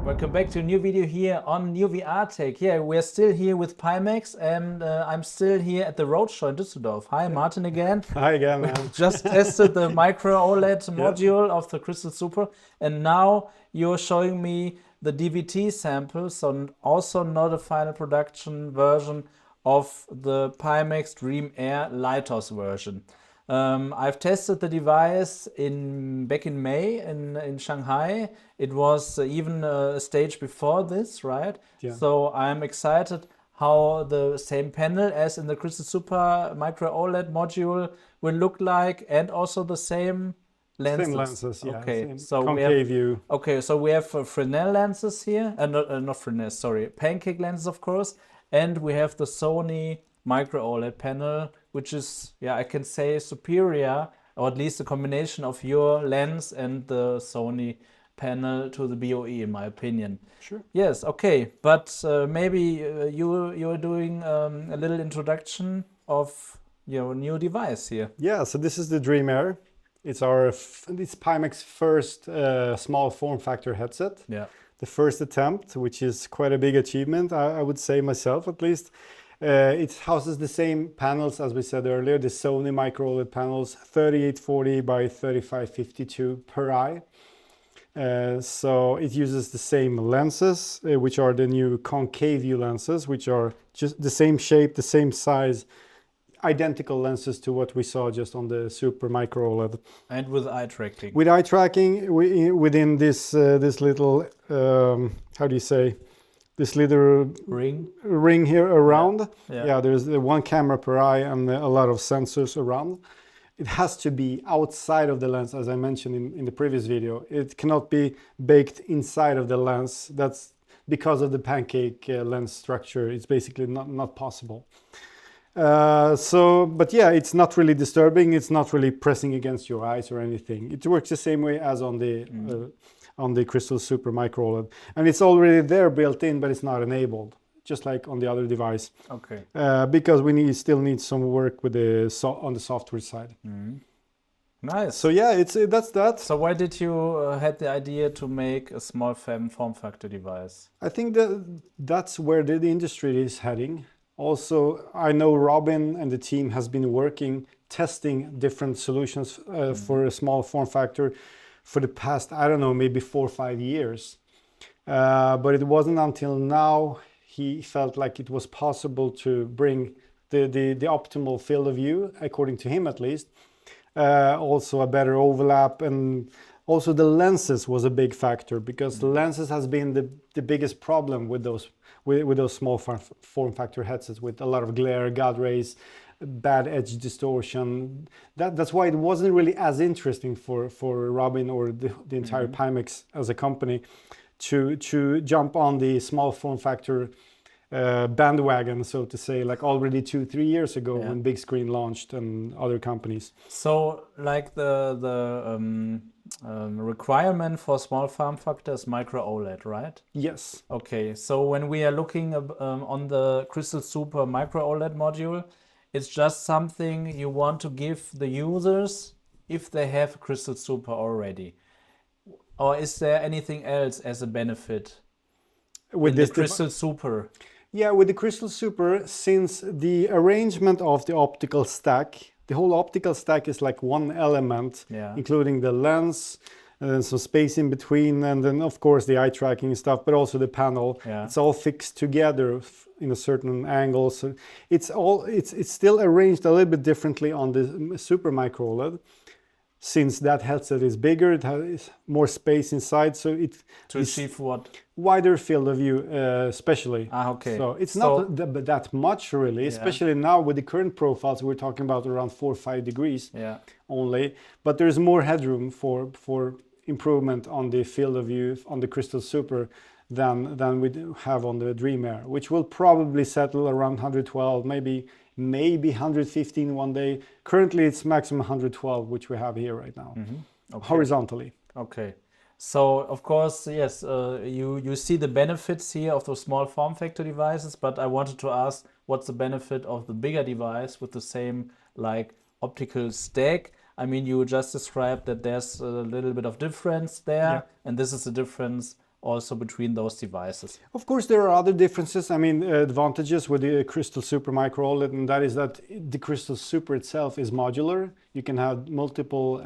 Welcome back to a new video here on New VR Tech. Yeah, we're still here with Pimax and I'm still here at the roadshow in Düsseldorf. Hi, Martin again. Hi again, man. Just tested the Micro-OLED module of the Crystal Super and now you're showing me the DVT sample, so also not a final production version of the Pimax Dream Air Lighthouse version. I've tested the device back in May in Shanghai. It was even a stage before this, right? Yeah. So I'm excited how the same panel as in the Crystal Super Micro-OLED module will look like, and also the same lenses. Same lenses, yeah. Okay, Same so concave view. Okay, so we have Fresnel lenses here, not Fresnel, sorry, pancake lenses, of course, and we have the Sony Micro-OLED panel, which is, yeah, I can say superior, or at least a combination of your lens and the Sony panel to the BOE, in my opinion. Sure. Yes, okay, but maybe you're doing a little introduction of your new device here. Yeah, so this is the Dream Air. It's it's Pimax's first small form factor headset. Yeah. The first attempt, which is quite a big achievement, I would say myself at least. It houses the same panels as we said earlier, the Sony Micro-OLED panels, 3840 by 3552 per eye. So it uses the same lenses, which are the new concave view lenses, which are just the same shape, the same size, identical lenses to what we saw just on the Super Micro-OLED. And with eye tracking. With eye tracking, within this little, how do you say, this little ring here around. Yeah, there's one camera per eye and a lot of sensors around. It has to be outside of the lens, as I mentioned in the previous video. It cannot be baked inside of the lens. That's because of the pancake lens structure. It's basically not possible. But yeah, it's not really disturbing. It's not really pressing against your eyes or anything. It works the same way as on the Crystal Super Micro-OLED. And it's already there built in, but it's not enabled, just like on the other device. Okay. Because we still need some work with on the software side. Mm-hmm. Nice. So yeah, that's that. So why did you had the idea to make a small form factor device? I think that's where the industry is heading. Also, I know Robin and the team has been testing different solutions for a small form factor for the past, I don't know, maybe 4 or 5 years. But it wasn't until now he felt like it was possible to bring the optimal field of view, according to him at least. Also a better overlap, and also the lenses was a big factor, because the lenses has been the biggest problem with those small form factor headsets, with a lot of glare, God rays, bad edge distortion. That's why it wasn't really as interesting for Robin or the entire Pimax as a company to jump on the small form factor bandwagon, so to say, like already 2-3 years ago when Big Screen launched and other companies. So like the requirement for small form factor is Micro-OLED, right? Yes. Okay, so when we are looking on the Crystal Super Micro-OLED module, it's just something you want to give the users if they have a Crystal Super already. Or is there anything else as a benefit with the Crystal Super? Yeah, with the Crystal Super, since the arrangement of the optical stack, the whole optical stack is like one element, including the lens, and then some space in between, and then of course the eye tracking stuff, but also the panel. It's all fixed together in a certain angle. So it's still arranged a little bit differently on the Super Micro-OLED, since that headset is bigger, it has more space inside, so to achieve what? Wider field of view, especially. Okay. So it's not that much really, especially now with the current profiles. We're talking about around 4 or 5 degrees only, but there's more headroom for improvement on the field of view on the Crystal Super than we have on the Dream Air, which will probably settle around 112, maybe 115 one day. Currently it's maximum 112, which we have here right now, horizontally. Okay. So of course, yes, you see the benefits here of those small form factor devices, but I wanted to ask, what's the benefit of the bigger device with the same like optical stack? I mean, you just described that there's a little bit of difference there, and this is the difference also between those devices? Of course, there are other differences. I mean, advantages with the Crystal Super Micro OLED, and that is that the Crystal Super itself is modular. You can have multiple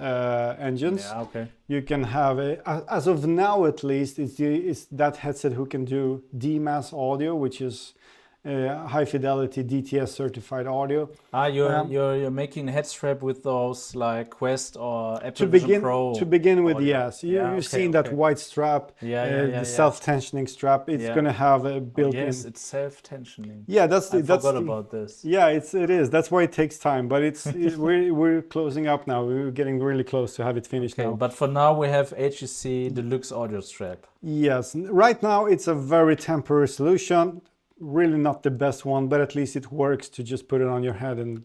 engines. Yeah, okay. You can have, as of now at least, it's that headset who can do DMAS audio, which is high fidelity DTS certified audio. You're making a head strap with those like Quest or Apple Vision Pro. To begin with, audio. yes. You've seen that white strap, the self-tensioning strap. It's going to have a built-in. Yes, it's self-tensioning. Yeah, I forgot about this. Yeah, it is. That's why it takes time, but we're closing up now. We're getting really close to have it finished now. But for now, we have HEC Deluxe audio strap. Yes, right now it's a very temporary solution. Really not the best one, but at least it works to just put it on your head and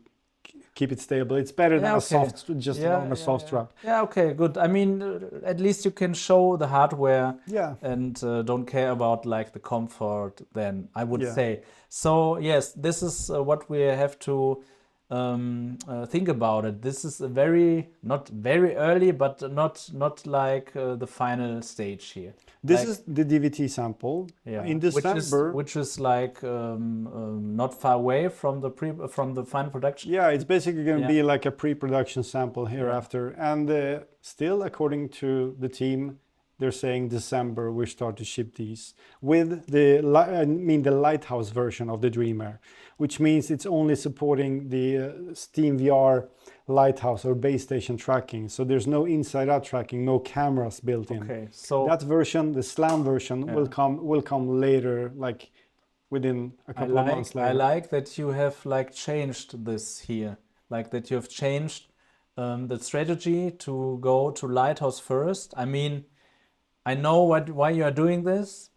keep it stable. It's better than a soft strap. Yeah, okay, good. I mean, at least you can show the hardware and don't care about like the comfort then, I would say. So yes, this is what we have to think about it. This is not very early, but not like the final stage here. This is the DVT sample in December, which is like not far away from the final production. Yeah, it's basically going to be like a pre-production sample hereafter, and still, according to the team, they're saying December we start to ship these with the Lighthouse version of the Dream Air, which means it's only supporting the Steam VR Lighthouse or base station tracking. So there's no inside-out tracking, no cameras built in. Okay, so that version, the SLAM version, will come later, like within a couple of months later. I like that you have like changed this here, like that you have changed the strategy to go to Lighthouse first. I mean, I know why you are doing this.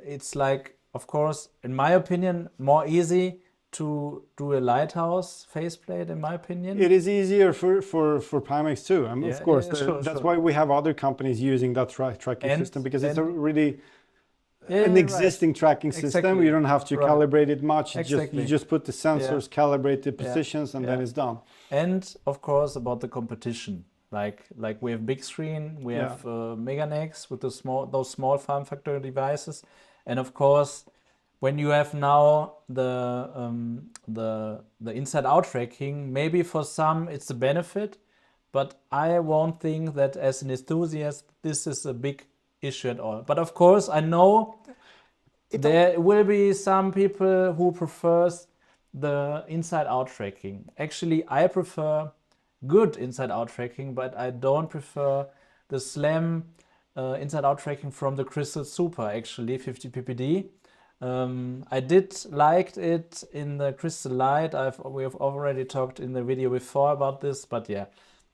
It's like, of course, in my opinion, more easy to do a Lighthouse faceplate, in my opinion. It is easier for Pimax too. Of course, that's why we have other companies using that tracking system, because it's a really an existing tracking system. You don't have to calibrate it much. You just put the sensors, calibrate the positions, and then it's done. And of course, about the competition. Like we have big screen, we have MeganeX with those small form factor devices, and of course, when you have now the inside-out tracking, maybe for some it's a benefit, but I won't think that as an enthusiast this is a big issue at all. But of course, I know there will be some people who prefers the inside-out tracking. Actually, I prefer good inside-out tracking, but I don't prefer the SLAM inside-out tracking from the Crystal Super, actually 50 ppd. I did liked it in the Crystal Light. We have already talked in the video before about this, but yeah,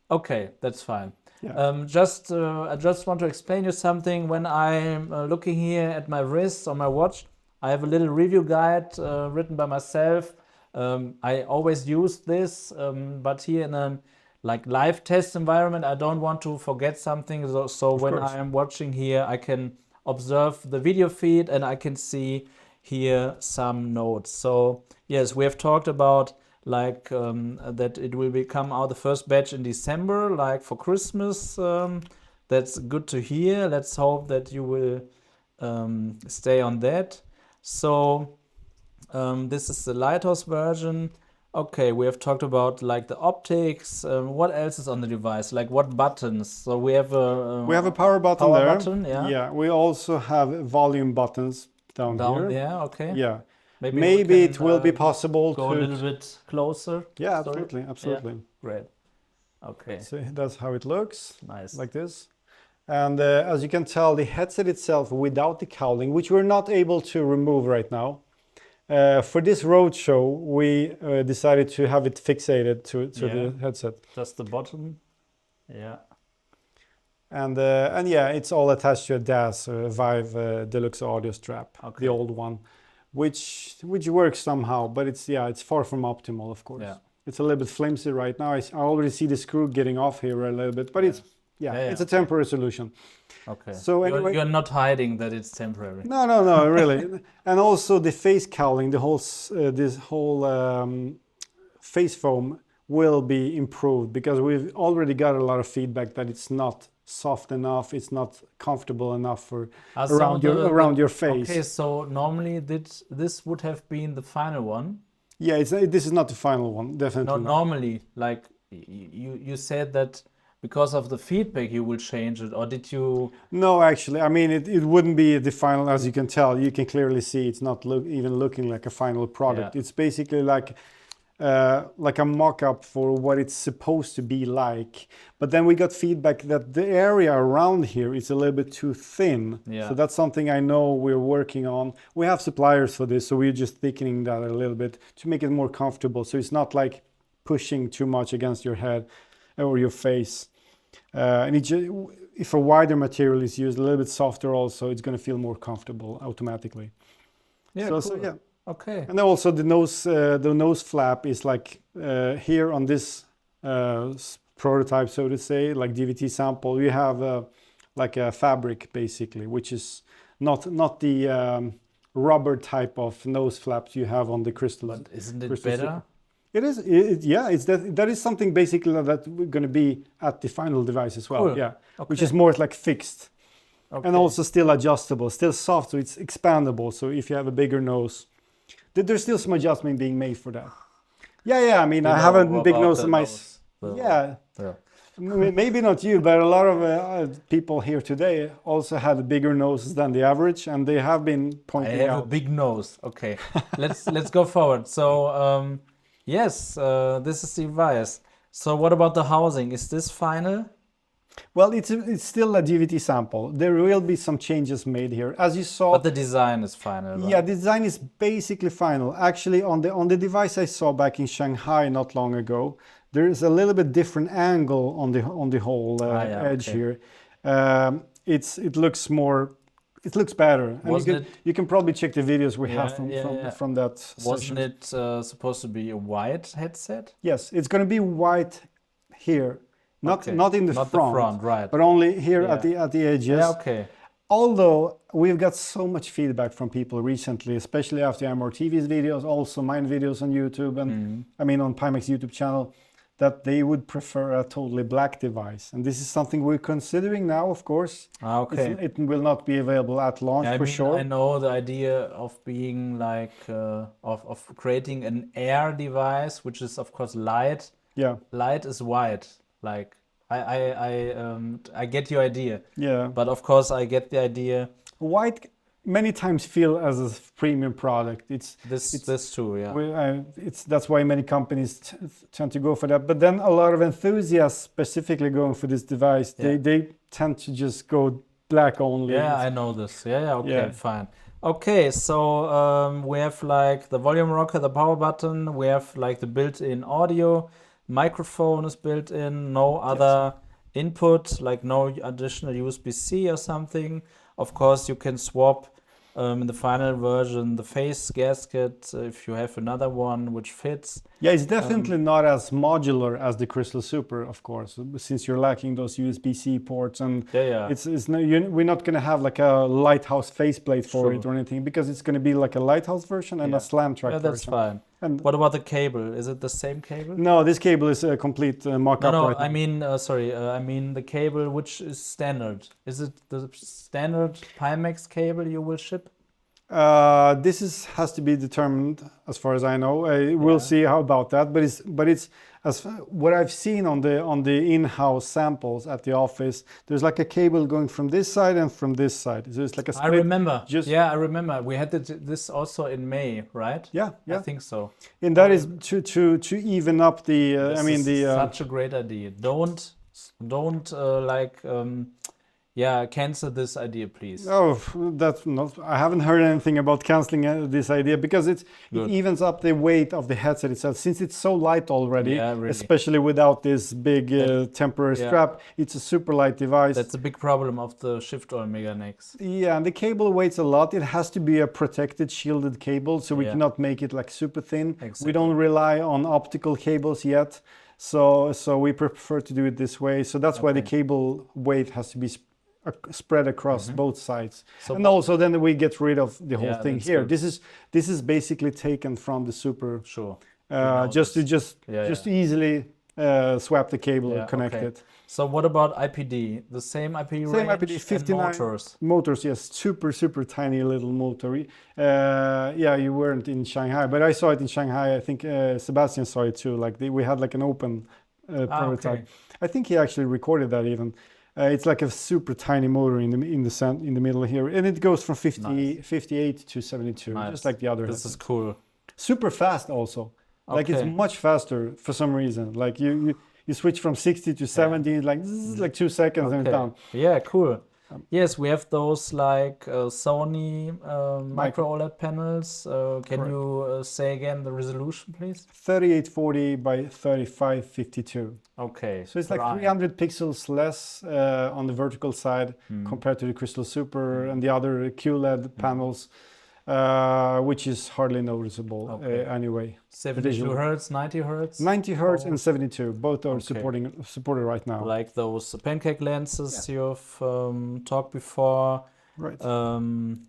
okay, that's fine. I just want to explain you something. When I'm looking here at my wrist on my watch, I have a little review guide written by myself. I always use this, but here in a live test environment, I don't want to forget something. So when I am watching here, I can observe the video feed and I can see here some notes. So yes, we have talked about that it will come out the first batch in December, like for Christmas. That's good to hear. Let's hope that you will stay on that. So this is the Lighthouse version. Okay, we have talked about like the optics. What else is on the device? Like what buttons? So we have a power button there. Button, yeah. We also have volume buttons down here. Yeah, okay. Yeah. Maybe it will be possible go a little bit closer. Yeah, absolutely. Yeah. Great. Okay. So that's how it looks. Nice. Like this. And as you can tell, the headset itself without the cowling, which we're not able to remove right now. For this road show, we decided to have it fixated to the headset. Just the bottom. Yeah. And yeah, it's all attached to a DAS, Vive Deluxe audio strap, the old one, which works somehow, but it's far from optimal, of course. Yeah. It's a little bit flimsy right now. I already see the screw getting off here a little bit, but it's a temporary solution. Okay. So anyway, you're not hiding that it's temporary. No, really. And also the face cowling, this whole face foam will be improved, because we've already got a lot of feedback that it's not soft enough. It's not comfortable enough for So around your face. Okay, so normally this would have been the final one. Yeah, this is not the final one, definitely not. Normally, like you said that because of the feedback you will change it, or did you? No, actually, I mean it wouldn't be the final, as you can tell. You can clearly see it's not even looking like a final product. Yeah. It's basically like a mock-up for what it's supposed to be like. But then we got feedback that the area around here is a little bit too thin. Yeah. So that's something I know we're working on. We have suppliers for this, so we're just thickening that a little bit to make it more comfortable. So it's not like pushing too much against your head or your face. And if a wider material is used, a little bit softer also, it's going to feel more comfortable automatically. Yeah, So, cool. so yeah. Okay. And then also the nose flap is like here on this prototype, so to say, like DVT sample, you have like a fabric basically, which is not the rubber type of nose flaps you have on the crystal. But isn't it Crystal better? Super. It is. Yeah, it's that is something basically that we're going to be at the final device as well. Cool. Yeah, Okay. which is more like fixed. Okay. And also still adjustable, still soft, so it's expandable. So if you have a bigger nose, there's still some adjustment being made for that. Yeah. I mean, I have a big nose on my. Yeah. Maybe not you, but a lot of people here today also have bigger noses than the average, and they have been pointing out. I have a big nose. Okay, let's go forward. So yes, this is the device. So what about the housing? Is this final? Well, it's still a DVT sample. There will be some changes made here, as you saw. But the design is final, right? Yeah, the design is basically final. Actually, on the device I saw back in Shanghai not long ago, there is a little bit different angle on the whole edge here. It looks more. It looks better. And you can probably check the videos we have from that session. Wasn't it supposed to be a white headset? Yes, it's going to be white here. Not in the front, right? But only here at the edges. Yeah, okay. Although we've got so much feedback from people recently, especially after MRTV's videos, also mine videos on YouTube, and I mean on Pimax YouTube channel, that they would prefer a totally black device. And this is something we're considering now, of course. Okay. It will not be available at launch for sure. I know the idea of being like of creating an air device, which is of course light. Yeah. Light is white. Like I get your idea. Yeah. But of course I get the idea. White many times feel as a premium product. It's true. Yeah. That's why many companies tend to go for that. But then a lot of enthusiasts specifically going for this device, they tend to just go black only. Yeah, I know this. Yeah. Okay, fine. Okay, so we have like the volume rocker, the power button. We have like the built-in audio. Microphone is built in, no other input, like no additional USB-C or something. Of course, you can swap in the final version the face gasket if you have another one which fits. Yeah, it's definitely not as modular as the Crystal Super, of course, since you're lacking those USB-C ports. And we're not going to have like a Lighthouse faceplate for it or anything, because it's going to be like a Lighthouse version and a slam track version. That's fine. And what about the cable? Is it the same cable? No, this cable is a complete mock-up. No, right I mean, I mean the cable which is standard. Is it the standard Pimax cable you will ship? This has to be determined, as far as I know. We'll see how about that. But it's what I've seen on the in-house samples at the office. There's like a cable going from this side and from this side. So it's like a split. I remember. I remember. We had this also in May, right? Yeah. I think so. And that is to even up the. Such a great idea. Don't cancel this idea, please. Oh, that's not. I haven't heard anything about canceling this idea, because it evens up the weight of the headset itself. Since it's so light already, especially without this big temporary strap, it's a super light device. That's a big problem of the Shift-All MeganeX. Yeah, and the cable weighs a lot. It has to be a protected, shielded cable, so we cannot make it like super thin. Exactly. We don't rely on optical cables yet, so we prefer to do it this way. So that's why the cable weight has to be spread across both sides. And also then we get rid of the whole thing here. Good. This is basically taken from the Super. Sure. Just to easily swap the cable or Yeah, connect okay. it. So what about IPD? The same IPD Same range IPD, and 59 motors? motors, yes, super tiny little motor. Yeah, you weren't in Shanghai, but I saw it in Shanghai. I think Sebastian saw it too. Like we had like an open prototype. Okay. I think he actually recorded that even. It's like a super tiny motor in the middle here, and it goes from 58 to 72, Nice. just like the other. This is cool. Super fast also. Like it's Okay. much faster for some reason. Like you switch from 60 to 70, like zzz, like 2 seconds and it's Okay. done. Yeah, cool. Yes, we have those like Sony Micro-OLED panels. Can Correct. you say again the resolution, please? 3840 by 3552. Okay. So it's like Right. 300 pixels less on the vertical side compared to the Crystal Super and the other QLED panels, which is hardly noticeable anyway. 72 visually. hertz, 90 hertz? 90 hertz and 72, both are Okay. supported right now. Like those pancake lenses you've talked before. Right.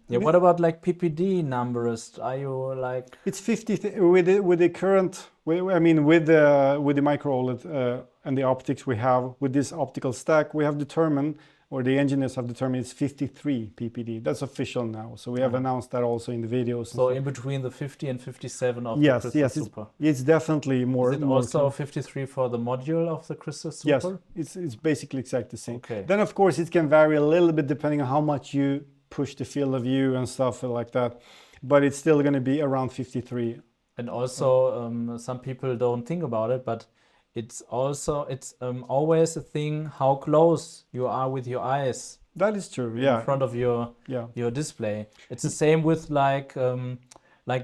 Yeah, what about like PPD numbers? Are you like It's 50 with the current. I mean, with the micro OLED and the optics we have with this optical stack, we have determined, or the engineers have determined, it's 53 ppd. That's official now. So we have announced that also in the videos. so in between the 50 and 57 of the Yes, Crystal yes, Super? it's definitely more. Is it more also 53 for the module of the Crystal Super? Yes, it's basically exactly the same. Okay. Then of course it can vary a little bit depending on how much you push the field of view and stuff like that, but it's still going to be around 53. And also, some people don't think about it, but it's always a thing how close you are with your eyes That is true. in Yeah. front of your Yeah. display. It's the same with like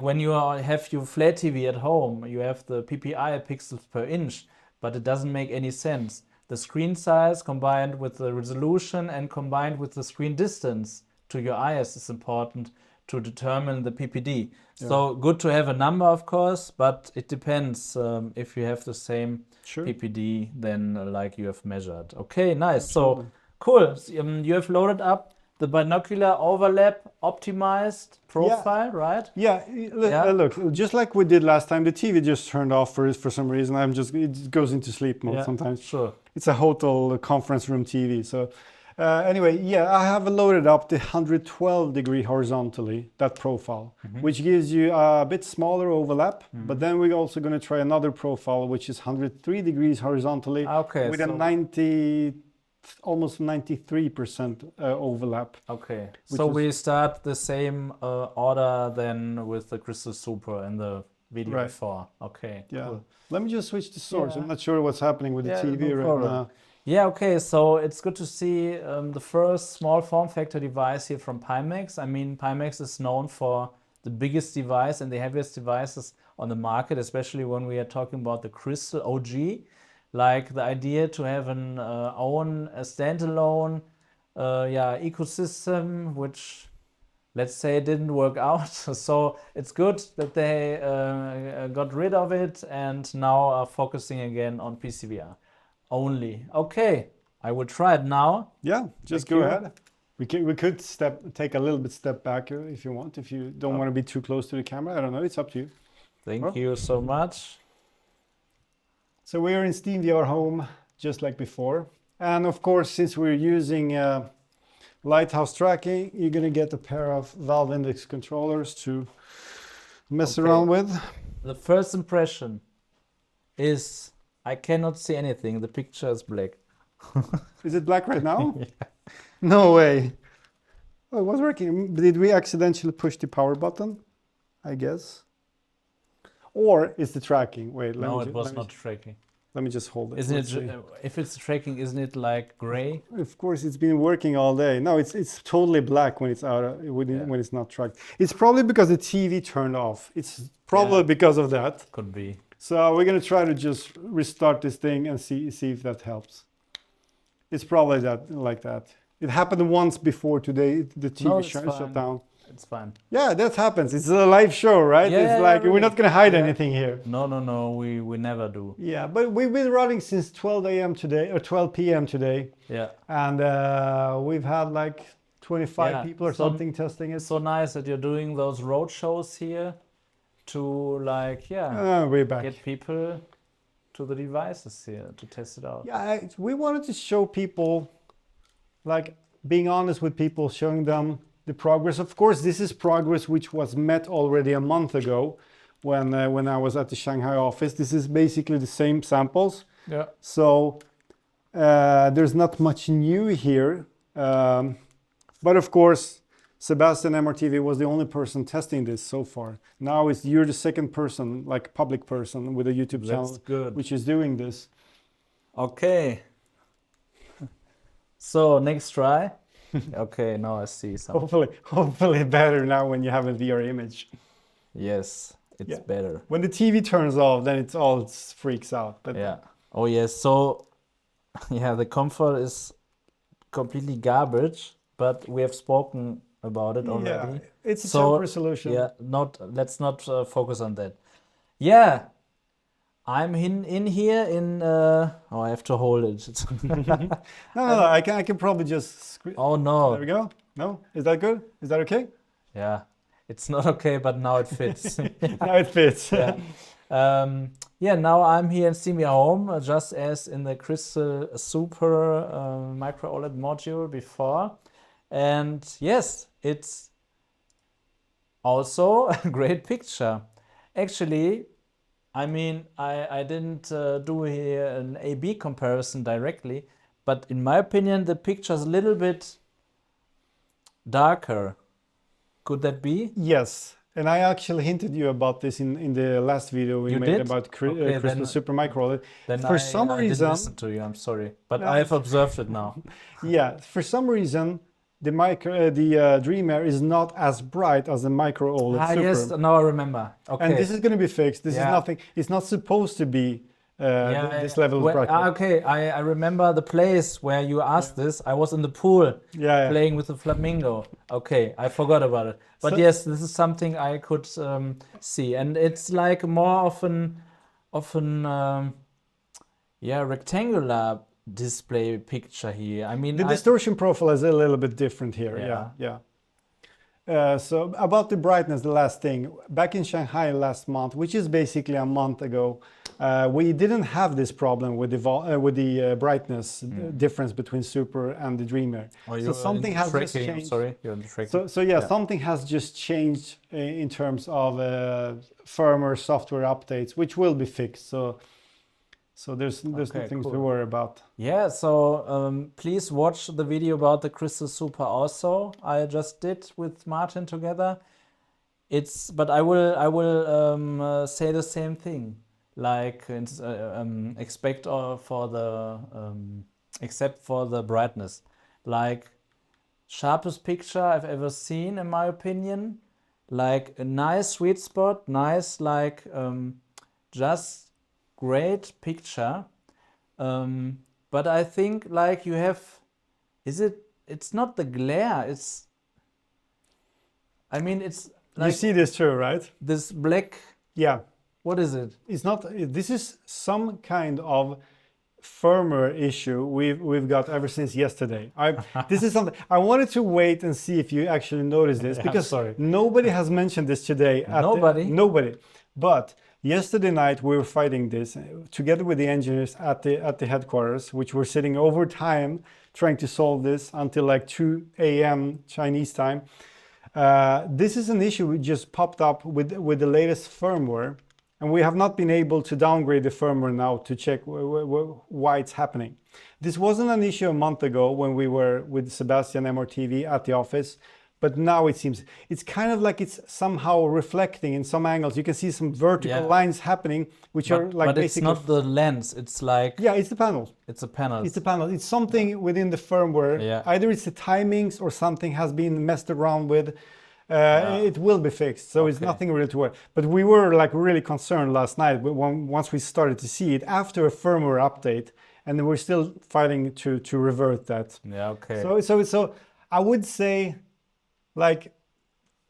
when you have your flat TV at home, you have the PPI pixels per inch, but it doesn't make any sense. The screen size combined with the resolution and combined with the screen distance to your eyes is important to determine the PPD. So good to have a number, of course, but it depends if you have the same Sure. PPD than like you have measured. Okay, nice. So cool. You have loaded up the binocular overlap optimized profile, right? Yeah, look, just like we did last time, the TV just turned off for some reason. It goes into sleep mode sometimes. Sure. It's a hotel conference room TV. So anyway, I have loaded up the 112 degree horizontally, that profile, which gives you a bit smaller overlap. But then we're also going to try another profile, which is 103 degrees horizontally with a almost 93% overlap. Okay, so we start the same order then with the Crystal Super in the video before. Okay, Yeah. cool. Let me just switch the source. I'm not sure what's happening with the TV no right problem. now. Yeah, okay, so it's good to see the first small form factor device here from Pimax. I mean, Pimax is known for the biggest device and the heaviest devices on the market, especially when we are talking about the Crystal OG. Like the idea to have an own standalone ecosystem, which let's say didn't work out. So it's good that they got rid of it and now are focusing again on PCVR only. Okay, I will try it now. Yeah, just go ahead. We could take a little bit step back if you want. If you don't want to be too close to the camera, I don't know. It's up to you. Thank you so much. So we are in SteamVR Home, just like before. And of course, since we're using Lighthouse-Tracking, you're going to get a pair of Valve Index controllers to mess around with. The first impression is I cannot see anything. The picture is black. Is it black right now? No way. Oh, it was working. Did we accidentally push the power button? I guess. Or is the tracking? Wait, No, it was not tracking. Let me just hold it. Isn't it? If it's tracking, isn't it like gray? Of course, it's been working all day. No, it's totally black when it's out when it's not tracked. It's probably because the TV turned off. It's probably because of that. Could be. So we're gonna try to just restart this thing and see if that helps. It's probably like that. It happened once before today. The TV shut down. It's fine. Yeah, that happens. It's a live show, right? It's like we're not gonna hide anything here. No. We never do. Yeah, but we've been running since 12 a.m. today or 12 p.m. today. Yeah. And we've had like 25 people or something testing it. So nice that you're doing those road shows here to like we're back. get people to the devices here to test it out. Yeah, we wanted to show people, like being honest with people, showing them the progress. Of course, this is progress which was met already a month ago when I was at the Shanghai office. This is basically the same samples. Yeah. So there's not much new here. But of course, Sebastian MRTV was the only person testing this so far. Now you're the second person, like public person with a YouTube channel, which is doing this. Okay. So next try. Okay, now I see something. Hopefully better now when you have a VR image. Yes, it's better. When the TV turns off, then it all freaks out. But yeah. Oh yes. So yeah, the comfort is completely garbage, but we have spoken about it already. Yeah, it's a temporary solution. Yeah, let's not focus on that. Yeah, I'm in here in. Oh, I have to hold it. No, I can probably just. Oh no! There we go. No, is that good? Is that okay? Yeah, it's not okay, but now it fits. Now it fits. Yeah. Yeah, now I'm here in Simia Home, just as in the Crystal Super Micro-OLED module before. And yes, it's also a great picture. Actually, I mean, I didn't do here an A/B comparison directly, but in my opinion, the picture is a little bit darker. Could that be? Yes. And I actually hinted you about this in the last video we made about Crystal Super Micro-OLED. Then for some reason, didn't listen to you. I'm sorry, but I have observed it now. Yeah, for some reason, the Dream Air is not as bright as the Micro-OLED Super. Yes, now I remember. Okay. And this is going to be fixed. This is nothing. It's not supposed to be this level of brightness. Okay, I remember the place where you asked this. I was in the pool playing with the flamingo. Okay, I forgot about it. But yes, this is something I could see, and it's like more often rectangular display picture here. I mean, the distortion profile is a little bit different here. Yeah. So about the brightness, the last thing, back in Shanghai last month, which is basically a month ago, we didn't have this problem with the brightness difference between Super and the Dream Air. So something has just changed. Sorry, you're on the tracking. So something has just changed in terms of firmware software updates, which will be fixed. So there's nothing to worry about. Yeah, so please watch the video about the Crystal Super also. I just did with Martin together. But I will say the same thing. Like except for the brightness. Like sharpest picture I've ever seen, in my opinion. Like a nice sweet spot, nice just great picture, but I think like you have, it's not the glare, it's like, you see this too, right? This black, what is it? It's not, this is some kind of firmware issue we've got ever since yesterday. This is something I wanted to wait and see if you actually noticed this, because nobody has mentioned this today. Nobody. But yesterday night we were fighting this together with the engineers at the headquarters, which were sitting over time trying to solve this until like 2 a.m. Chinese time. This is an issue which just popped up with the latest firmware, and we have not been able to downgrade the firmware now to check why it's happening. This wasn't an issue a month ago when we were with Sebastian MRTV at the office, but now it seems it's kind of like it's somehow reflecting in some angles. You can see some vertical lines happening, which are like basically. But it's not the lens. It's like. Yeah, it's the panels. It's a panel. It's the panel. It's something within the firmware. Yeah. Either it's the timings or something has been messed around with. It will be fixed, so it's nothing really to worry. But we were like really concerned last night once we started to see it after a firmware update, and then we're still fighting to revert that. Yeah. Okay. So I would say, like,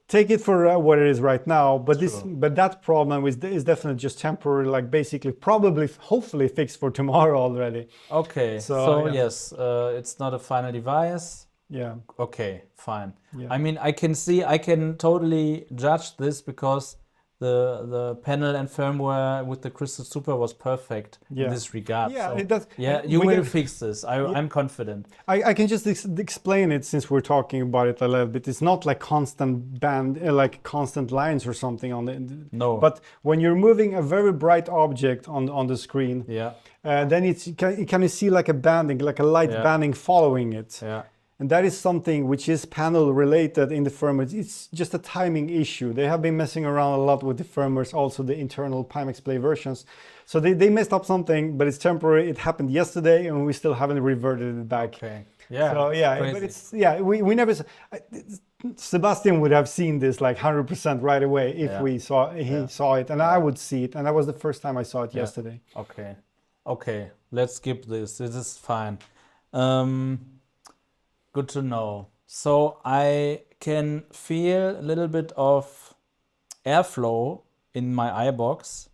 take it for what it is right now, but that problem is definitely just temporary, like basically hopefully fixed for tomorrow already. Okay, so yes, it's not a final device. Yeah. Okay, fine. Yeah. I mean, I can totally judge this because the panel and firmware with the Crystal Super was perfect in this regard. Yeah, so, it does. yeah, you will fix this. I'm confident. I can just explain it since we're talking about it a little bit. It's not like constant band, like constant lines or something on it. No. But when you're moving a very bright object on the screen, then you can see like a banding, like a light banding following it. Yeah. And that is something which is panel related in the firmware. It's just a timing issue. They have been messing around a lot with the firmwares, also the internal Pimax Play versions. So they messed up something, but it's temporary. It happened yesterday, and we still haven't reverted it back. Okay. Yeah. So yeah, crazy. but it's we never. Sebastian would have seen this like 100% right away if he saw it, and I would see it, and that was the first time I saw it yesterday. Okay. Okay. Let's skip this. This is fine. Good to know. So I can feel a little bit of airflow in my eye box.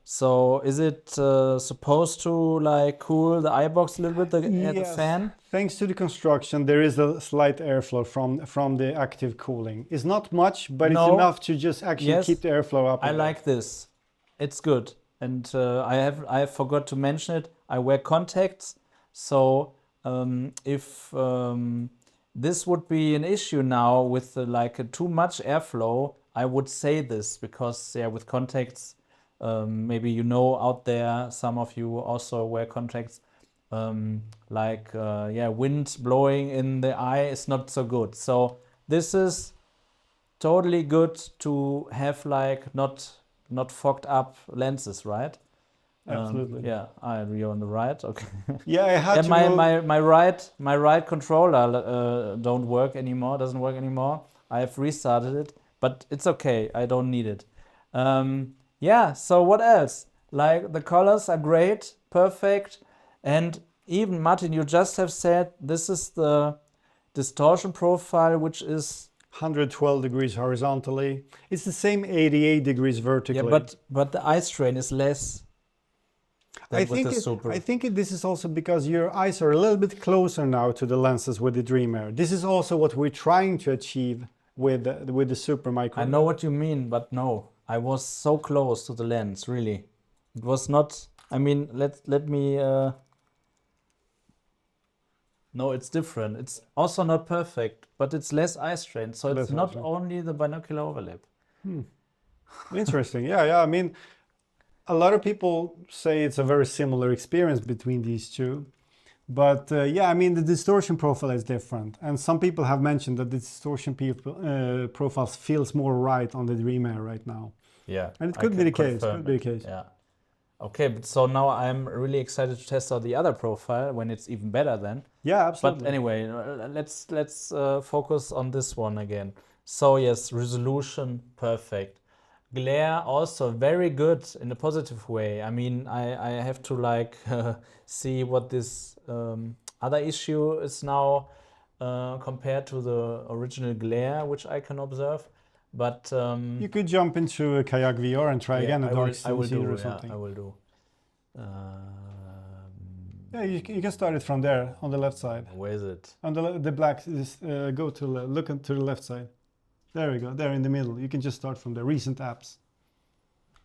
So is it supposed to like cool the eye box a little bit, the fan? Thanks to the construction, there is a slight airflow from the active cooling. It's not much, but it's enough to just actually keep the airflow up. I like this. It's good. And I forgot to mention it. I wear contacts, so if this would be an issue now with too much airflow, I would say this because with contacts, maybe out there, some of you also wear contacts. Wind blowing in the eye is not so good. So this is totally good to have not fogged up lenses, right? Absolutely. You're on the right. Okay. Yeah, I had to my right controller doesn't work anymore. I have restarted it, but it's okay. I don't need it. So what else? Like the colors are great, perfect, and even Martin, you just have said this is the distortion profile, which is 112 degrees horizontally. It's the same 88 degrees vertically. Yeah, but the eye strain is less. I think this is also because your eyes are a little bit closer now to the lenses with the Dream Air. This is also what we're trying to achieve with the Super Micro. I know what you mean, but no, I was so close to the lens. Really, it was not. I mean, let me. No, it's different. It's also not perfect, but it's less eye strain. So it's not only the binocular overlap. Interesting. Yeah. I mean, a lot of people say it's a very similar experience between these two. But I mean, the distortion profile is different. And some people have mentioned that the distortion profile feels more right on the Dream Air right now. Yeah. And it could be the case. Yeah. Okay, but so now I'm really excited to test out the other profile when it's even better then. Yeah, absolutely. But anyway, let's focus on this one again. So yes, resolution, perfect. Glare also very good in a positive way. I mean, I have to see what this other issue is now compared to the original glare, which I can observe. But you could jump into a Kayak VR and try again a dark I will do or something. I will do. You can start it from there on the left side. Where is it? On the black. Go to look to the left side. There we go. There in the middle. You can just start from the recent apps.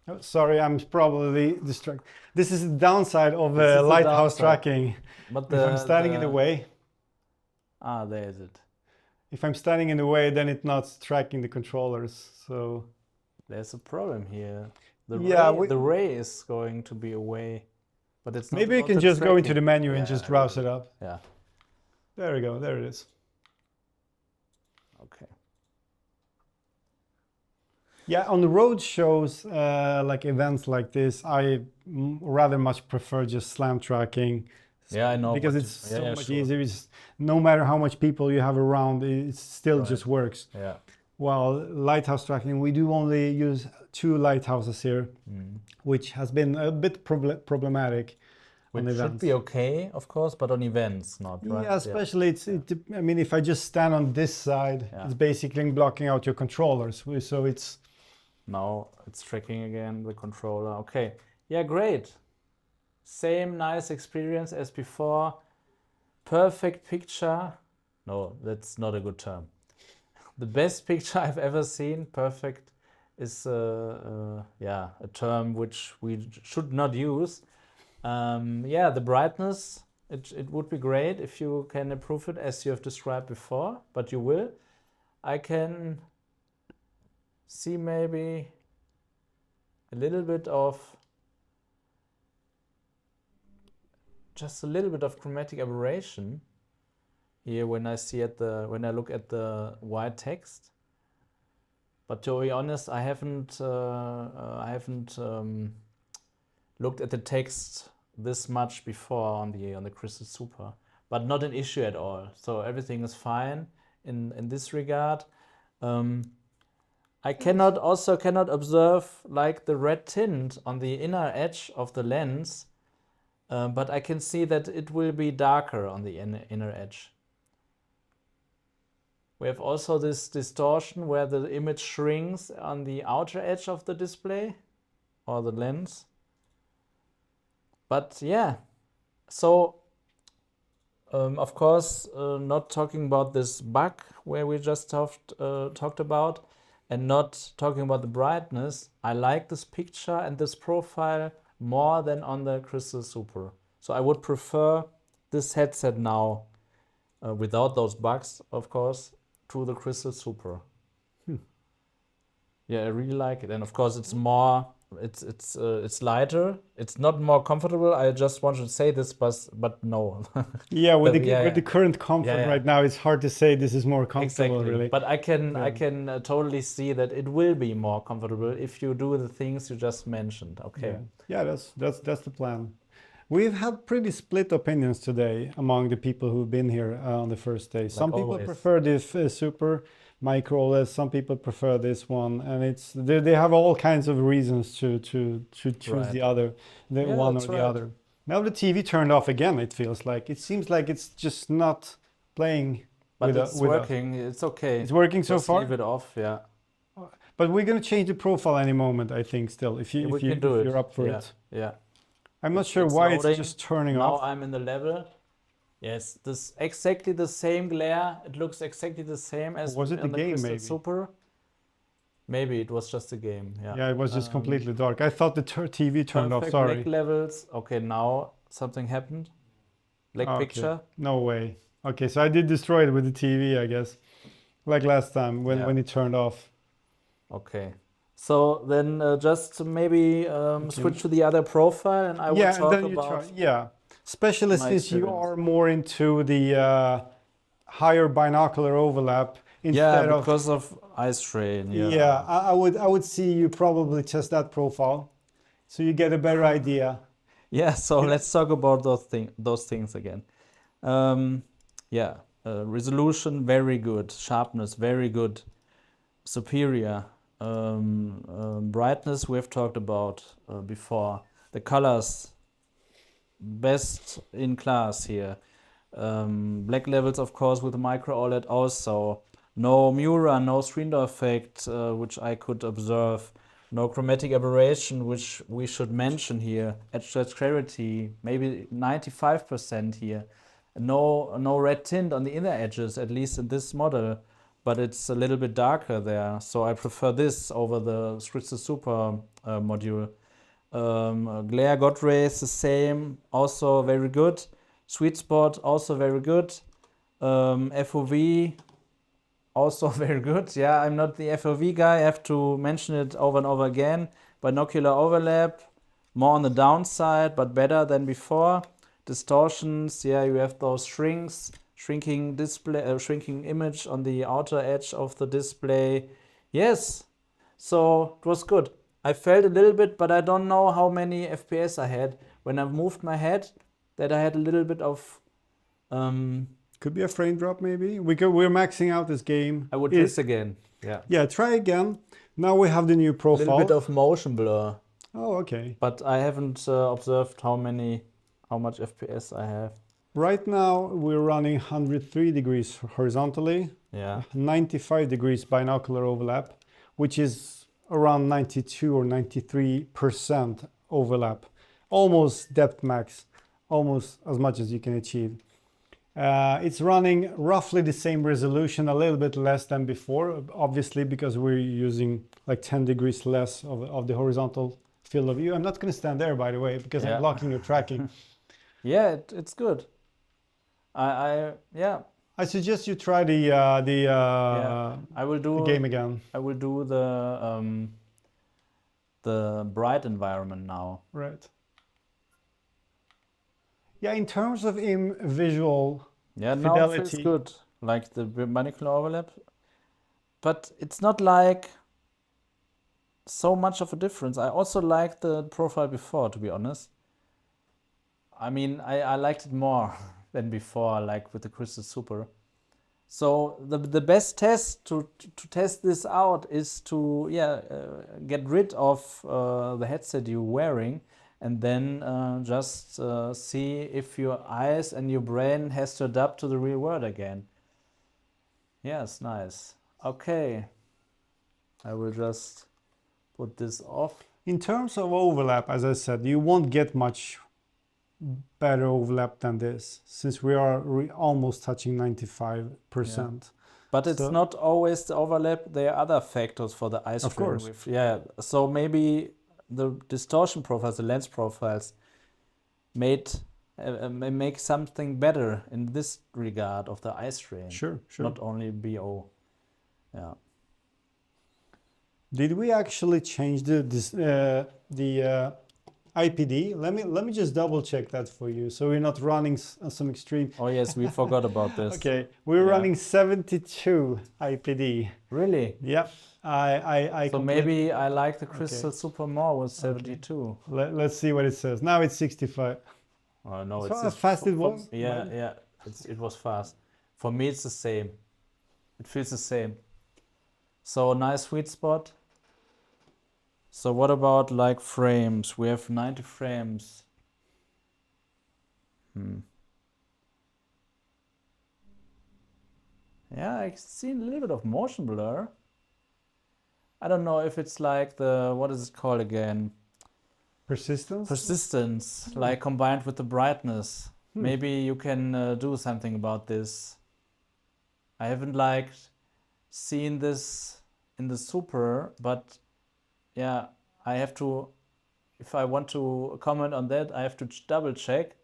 Oh, sorry, I'm probably distracted. This is the downside of Lighthouse-Tracking. But if I'm standing in the way. There is it. If I'm standing in the way, then it's not tracking the controllers. So there's a problem here. The ray is going to be away, but it's not. Maybe you can just go into the menu and just browse it up. Yeah. There we go. There it is. Okay. Yeah, on the road shows, like events like this, I rather much prefer just slam tracking. Yeah, I know. Because it's so much easier. It's, no matter how much people you have around, it still just works. Yeah. While Lighthouse-Tracking, we do only use 2 lighthouses here, which has been a bit problematic. Which should be okay, of course, but on events, not right. Yeah, especially I mean, if I just stand on this side, it's basically blocking out your controllers. So it's. Now it's tracking again the controller. Okay. Yeah, great. Same nice experience as before. Perfect picture. No, that's not a good term. The best picture I've ever seen. Perfect yeah, a term which we should not use. Yeah, the brightness, it would be great if you can improve it as you have described before, but you will. I can see maybe a little bit of, just a little bit of chromatic aberration here when I look at the white text. But to be honest, I haven't looked at the text this much before on the Crystal Super, but not an issue at all. So everything is fine in this regard. I cannot observe like the red tint on the inner edge of the lens, but I can see that it will be darker on the inner edge. We have also this distortion where the image shrinks on the outer edge of the display or the lens. But yeah, so of course, not talking about this bug where we just talked about, and not talking about the brightness, I like this picture and this profile more than on the Crystal Super. So I would prefer this headset now, without those bugs, of course, to the Crystal Super. Yeah, I really like it, and of course it's more, it's lighter. It's not more comfortable. I just wanted to say this, but no. Yeah, with But the current comfort right now, it's hard to say this is more comfortable, exactly. really. But I can totally see that it will be more comfortable if you do the things you just mentioned. Okay. Yeah, that's the plan. We've had pretty split opinions today among the people who've been here on the first day. Some people prefer this Super Micro-OLED, some people prefer this one, and they have all kinds of reasons to choose the other, one or the other. Now the TV turned off again. It feels like it seems like it's just not playing. But it's working. It's okay. It's working so far. Leave it off. Yeah. But we're gonna change the profile any moment, I think. Still, if you're up for it. Yeah. I'm not sure why it's just turning off. Now I'm in the level. Yes, this exactly the same glare. It looks exactly the same as was it the game? Crystal Maybe Super. Maybe it was just a game. Yeah. Yeah, it was just completely dark. I thought the TV turned off. Sorry. Black levels. Okay, now something happened. Black picture. No way. Okay, so I did destroy it with the TV, I guess, like last time when it turned off. Okay. So then just maybe switch to the other profile, and I will talk about... especially since you are more into the higher binocular overlap instead because of eye strain. Yeah, I would see you probably test that profile, so you get a better idea. Yeah, so let's talk about those things again. Resolution very good, sharpness very good, superior. Brightness we've talked about before. The colors, best in class here. Black levels, of course, with the Micro-OLED also. No Mura, no screen door effect, which I could observe. No chromatic aberration, which we should mention here. Edge clarity, maybe 95% here. No red tint on the inner edges, at least in this model. But it's a little bit darker there, so I prefer this over the Crystal Super module. Glare God rays the same, also very good. Sweet spot also very good. FOV also very good. Yeah, I'm not the FOV guy, I have to mention it over and over again. Binocular overlap, more on the downside, but better than before. Distortions, yeah, you have those shrinking display, shrinking image on the outer edge of the display. Yes, so it was good. I felt a little bit, but I don't know how many FPS I had. When I moved my head, that I had a little bit of... Could be a frame drop maybe. We're maxing out this game. I would test again. Yeah. Yeah, try again. Now we have the new profile. A little bit of motion blur. Oh, okay. But I haven't observed how much FPS I have. Right now we're running 103 degrees horizontally. Yeah. 95 degrees binocular overlap, which is around 92 or 93% overlap. Almost depth max, almost as much as you can achieve. It's running roughly the same resolution, a little bit less than before, obviously, because we're using like 10 degrees less of the horizontal field of view. I'm not going to stand there, by the way, because I'm blocking your tracking. Yeah, it's good. Yeah. I suggest you try the I will do game again. I will do the bright environment now. Right. Yeah, in terms of visual now fidelity, it feels good, like the Binocular Overlap, but it's not like so much of a difference. I also liked the profile before, to be honest. I mean, I liked it more than before, like with the Crystal Super. So the best test to test this out is to get rid of the headset you're wearing, and then just see if your eyes and your brain has to adapt to the real world again. Yes, nice. Okay, I will just put this off. in terms of overlap, as I said, you won't get much better overlap than this, since we are almost touching 95%. But it's not always the overlap. There are other factors for the eye strain. Of course. So maybe the distortion profiles, the lens profiles, make something better in this regard of the eye strain. Sure. Not only BO. Yeah. Did we actually change the IPD? Let me just double check that for you, so we're not running some extreme. Oh yes, we forgot about this. Okay, we're running 72 IPD. Really? Yep. So maybe I like the Crystal Super more with 72. Let's see what it says. Now it's 65. Oh no, it's how fast it was. Yeah. It was fast. For me, it's the same. It feels the same. So nice sweet spot. So what about like frames? We have 90 frames. Yeah, I see a little bit of motion blur. I don't know if it's like the, what is it called again? Persistence, like combined with the brightness. Maybe you can do something about this. I haven't like seen this in the Super, but yeah, I have to, if I want to comment on that, I have to double check.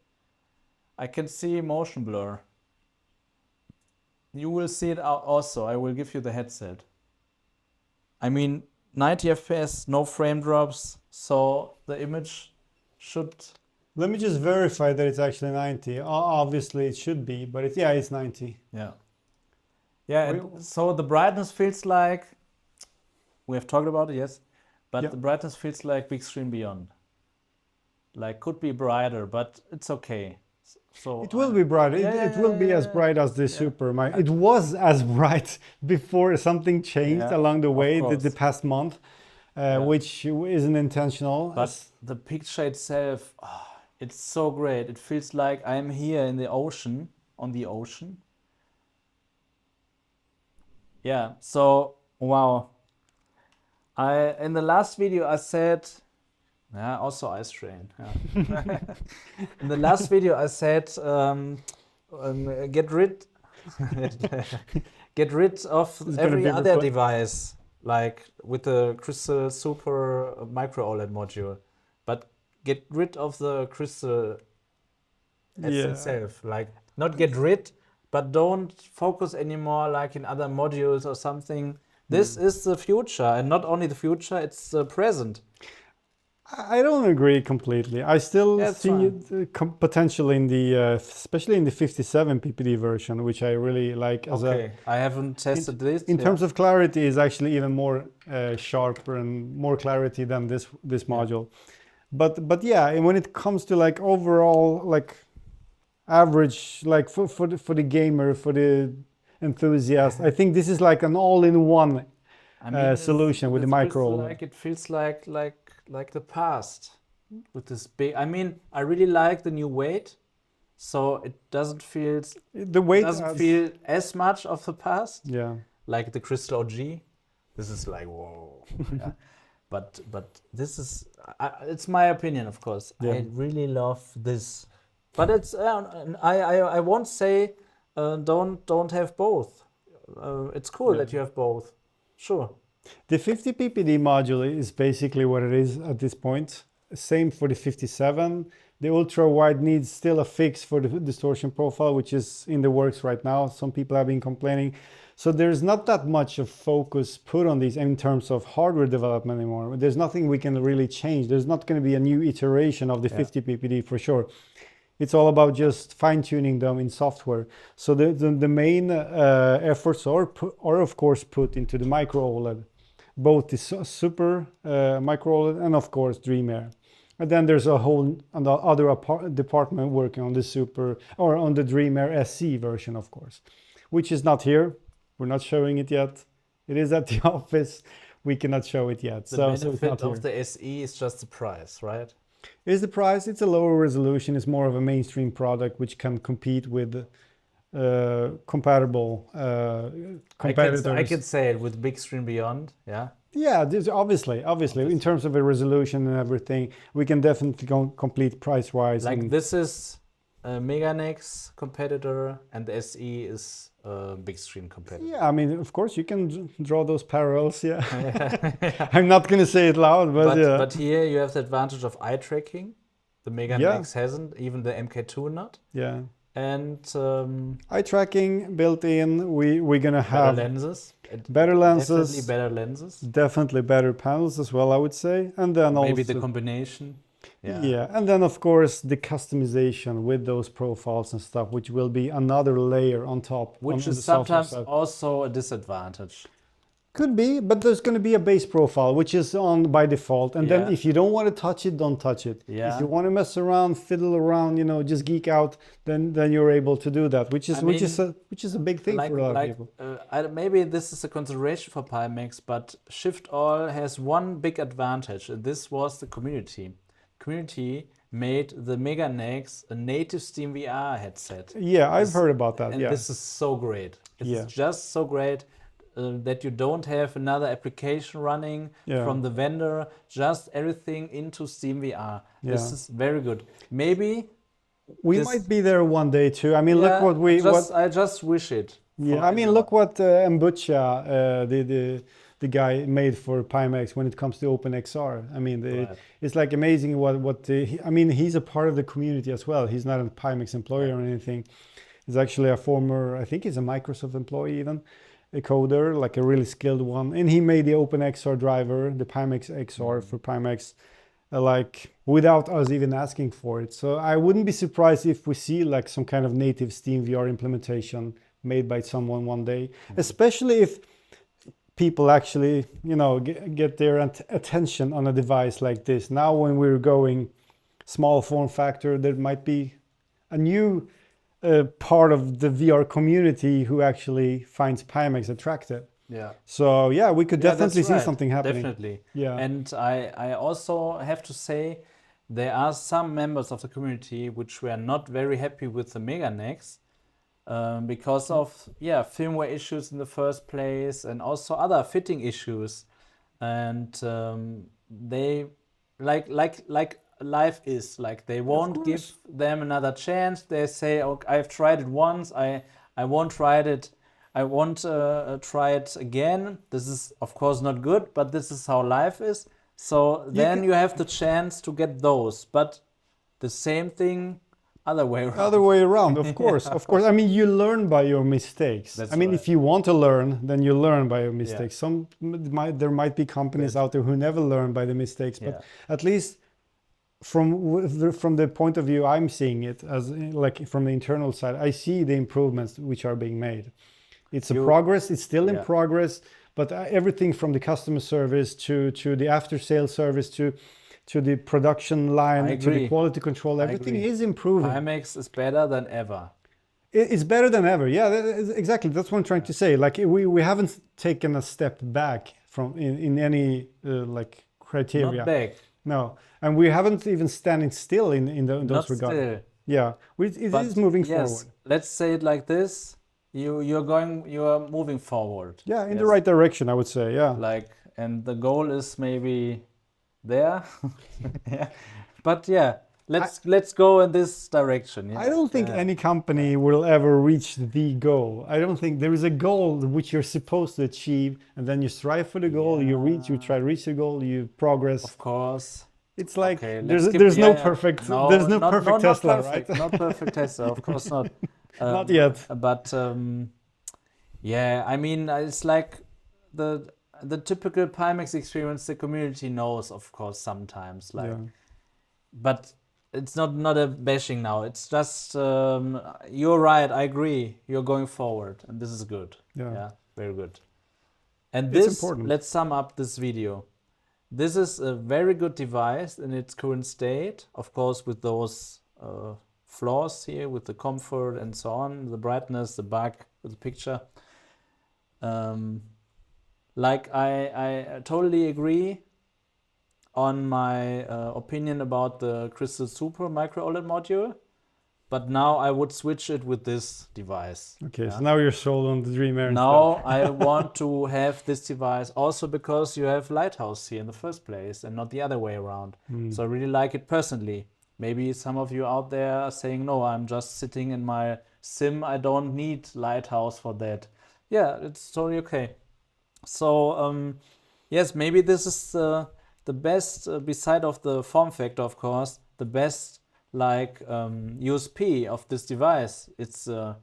I can see motion blur. You will see it also. I will give you the headset. I mean, 90 FPS, no frame drops, so the image should... Let me just verify that it's actually 90. Obviously it should be, but it's 90. Yeah, so the brightness feels like, we have talked about it, yes, but the brightness feels like big screen beyond. Like, could be brighter, but it's okay. So it will be bright. It will be as bright as the Super. It was as bright before something changed along the way the past month, which isn't intentional. But the picture itself, it's so great. It feels like I'm here in the ocean, on the ocean. Yeah, so wow. In the last video I said, also eye strain. Yeah. In the last video I said, get rid of every other device, like with the Crystal Super Micro-OLED module, but get rid of the Crystal itself. Like, not get rid, but don't focus anymore like in other modules or something. This is the future, and not only the future, it's the present. I don't agree completely. I still see potential in the, especially in the 57 PPD version, which I really like. I haven't tested this. In terms of clarity, is actually even more sharper and more clarity than this module. But yeah, and when it comes to like overall like average, like for the gamer, for the enthusiast, I think this is like an all-in-one solution with the Micro-OLED. Like, it feels like the past with this big. I mean, I really like the new weight, so it doesn't feel feel as much of the past. Yeah, like the Crystal OG. This is like whoa. But this is it's my opinion, of course. I really love this, but it's I won't say don't have both. It's cool that you have both. Sure. The 50 ppd module is basically what it is at this point. Same for the 57. The ultra wide needs still a fix for the distortion profile, which is in the works right now. Some people have been complaining. So there's not that much of focus put on these in terms of hardware development anymore. There's nothing we can really change. There's not going to be a new iteration of the 50 ppd for sure. It's all about just fine-tuning them in software. So the main efforts are of course put into the Micro-OLED, both the super Micro-OLED and of course Dream Air. And then there's a whole other department working on the super or on the Dream Air SE version, of course, which is not here. We're not showing it yet. It is at the office. We cannot show it yet. The benefit of the SE is just the price, right? Is the price. It's a lower resolution. It's more of a mainstream product which can compete with compatible competitors. I can say it with Big Screen Beyond, yeah. Yeah, obviously, in terms of the resolution and everything, we can definitely compete price-wise. Like this is a MeganeX competitor, and the SE is a big screen competitor. Yeah, I mean, of course, you can draw those parallels. Yeah, I'm not going to say it loud, but yeah. But here you have the advantage of eye tracking. The MeganeX hasn't, even the MK2 not. Yeah. And eye tracking built in. We're gonna have better lenses. Definitely better lenses. Definitely better panels as well, I would say. And then maybe also the combination. Yeah, and then of course the customization with those profiles and stuff, which will be another layer on top. Which is sometimes also a disadvantage. Could be, but there's going to be a base profile, which is on by default. And then if you don't want to touch it, don't touch it. Yeah. If you want to mess around, fiddle around, you know, just geek out, then you're able to do that, which is a big thing for a lot of people. Maybe this is a consideration for Pimax, but Shift All has one big advantage, and this was the community. Community made the MeganeX a native Steam VR headset. Yeah, I've heard about that. And this is so great. It's just so great. That you don't have another application running from the vendor, just everything into Steam VR. This is very good. Maybe we might be there one day too. I mean, look what I just wish it. Yeah, I mean, look what Mbucha, the guy made for Pimax when it comes to OpenXR. I mean, it's like amazing I mean, he's a part of the community as well. He's not a Pimax employee or anything. He's actually a former, I think he's a Microsoft employee even. A coder, like a really skilled one, and he made the OpenXR driver, the Pimax XR for Pimax, like without us even asking for it. So I wouldn't be surprised if we see like some kind of native Steam VR implementation made by someone one day, especially if people actually, you know, get their attention on a device like this. Now when we're going small form factor, there might be a new part of the VR community who actually finds Pimax attractive. Yeah. So yeah, we could definitely see something happening. Definitely. Yeah. And I also have to say there are some members of the community which were not very happy with the MeganeX because of firmware issues in the first place and also other fitting issues. And they like life is like they won't give them another chance. They say, "Okay, I've tried it once. I won't try it. I won't try it again." This is of course not good, but this is how life is. So then you have the chance to get those, but the same thing other way around. Other way around, of course, of course. I mean, you learn by your mistakes. That's I mean, right. If you want to learn, then you learn by your mistakes. There might be companies out there who never learn by the mistakes, but at least. From the point of view I'm seeing it as like from the internal side, I see the improvements which are being made. It's a progress. It's still in progress, but everything from the customer service to the after sales service to the production line to the quality control, everything is improving. Pimax is better than ever. It's better than ever. Yeah, exactly. That's what I'm trying to say. Like we haven't taken a step back from in any like criteria. Not back. No, and we haven't even standing still in those regards. Still. Yeah, it is moving forward. Let's say it like this: you are moving forward. Yeah, in the right direction, I would say. Yeah. And the goal is maybe there. But let's go in this direction. Yeah. I don't think any company will ever reach the goal. I don't think there is a goal which you're supposed to achieve, and then you strive for the goal, you try to reach the goal, you progress. Of course. It's like Okay, there's no perfect there's no perfect Tesla, not perfect, right? Not perfect Tesla, of course not. Not yet. But yeah, I mean, it's like the typical Pimax experience the community knows, of course, sometimes. Like, but it's not a bashing now. It's just you're right. I agree. You're going forward, and this is good. Yeah, very good. And this, let's sum up this video. This is a very good device in its current state, of course, with those flaws here, with the comfort and so on, the brightness, the bug with the picture. Like I totally agree on my opinion about the Crystal Super Micro-OLED module, but now I would switch it with this device. Okay, so now you're sold on the Dream Air. Now I want to have this device also because you have Lighthouse here in the first place and not the other way around. So I really like it personally. Maybe some of you out there are saying, no, I'm just sitting in my sim. I don't need Lighthouse for that. Yeah, it's totally okay. So yes, maybe this is the best, beside of the form factor, of course, the best like USP of this device. It's a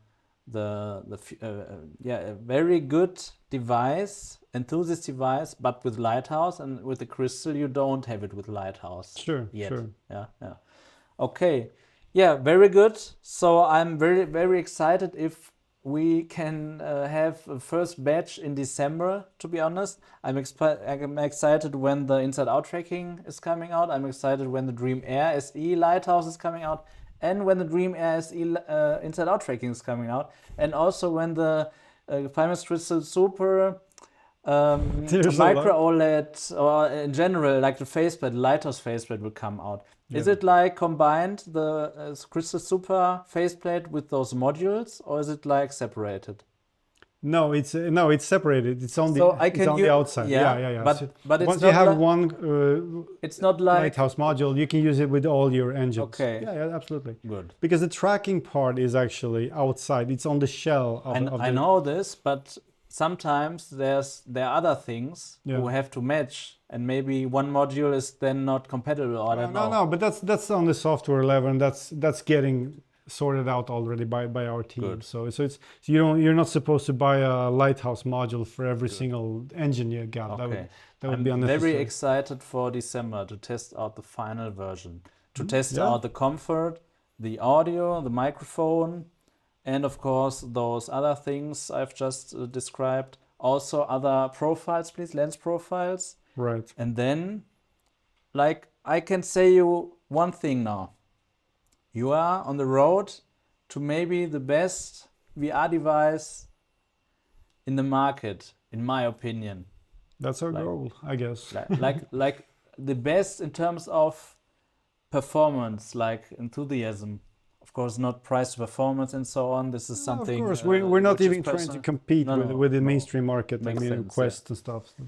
very good device, enthusiast device, but with Lighthouse, and with the Crystal you don't have it with Lighthouse. Sure. Yeah. Okay. Yeah, very good. So I'm very excited if we can have a first batch in December, to be honest. I'm excited when the inside-out tracking is coming out. I'm excited when the Dream Air SE Lighthouse is coming out, and when the Dream Air SE inside-out tracking is coming out, and also when the Pimax Crystal Super Micro-OLED, or in general, like the faceplate, Lighthouse faceplate will come out. Is it like combined, the Crystal Super faceplate with those modules, or is it like separated? No, it's separated. It's on the outside. Yeah. But it's once not you have one, it's not like Lighthouse module, you can use it with all your engines. Okay. Yeah, absolutely. Good. Because the tracking part is actually outside. It's on the shell of I know this, but sometimes there are other things who have to match, and maybe one module is then not compatible. I don't know. No, but that's on the software level, and that's getting sorted out already by our team. Good. So it's you're not supposed to buy a Lighthouse module for every single engine you got. Okay. That would be unnecessary. Very excited for December to test out the final version, to test out the comfort, the audio, the microphone, and of course those other things I've just described. Also other profiles, please, lens profiles. Right. And then, like, I can say you one thing now. You are on the road to maybe the best VR device in the market, in my opinion. That's our goal, I guess. like the best in terms of performance, like enthusiasm. Of course, not price to performance and so on. This is something. Of course, we're not even trying to compete with the mainstream market. Makes sense, Quest and stuff. So.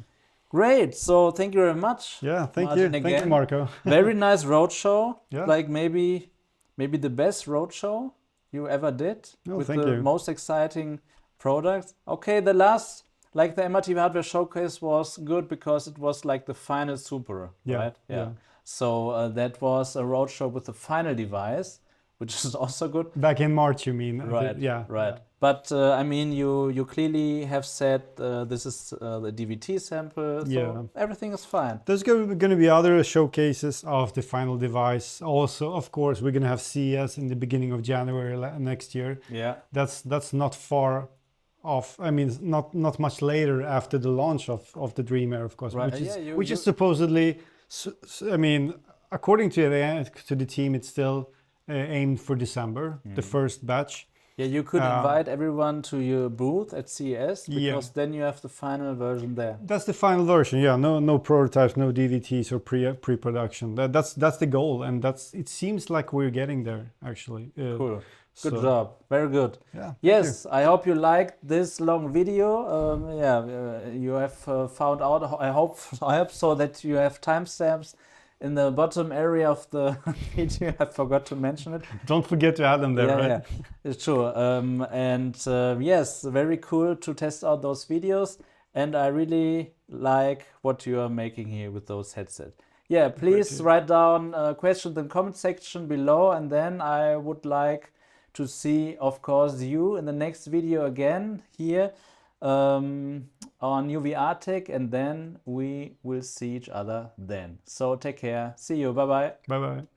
Great. So thank you very much. Yeah, thank Martin, you. again. Thank you, Marco. Very nice roadshow. Yeah. Like maybe the best roadshow you ever did with the most exciting products. Okay, the last, like the MRT Hardware Showcase was good because it was like the final Super, right? Yeah. So that was a roadshow with the final device, which is also good. Back in March, you mean? Right. Yeah. Right. But I mean, you clearly have said this is the DVT sample, so everything is fine. There's going to be other showcases of the final device. Also, of course, we're going to have CES in the beginning of January next year. Yeah. That's not far off. I mean, not much later after the launch of the Dream Air, of course, right. which is supposedly. I mean, according to the team, it's still aimed for December, the first batch. Yeah, you could invite everyone to your booth at CES because then you have the final version there. That's the final version. Yeah, no prototypes, no DVTs or pre-production. That's the goal, and it seems like we're getting there actually. Cool. Good job. Very good. Yeah. Yes, I hope you liked this long video. You have found out. I hope so that you have timestamps in the bottom area of the video. I forgot to mention it. Don't forget to add them there, right? Yeah, it's true. Yes, very cool to test out those videos. And I really like what you are making here with those headsets. Yeah, please write down questions in the comment section below. And then I would like to see, of course, you in the next video again here on UVR Tech. And then we will see each other then. So take care. See you. Bye-bye. Bye-bye.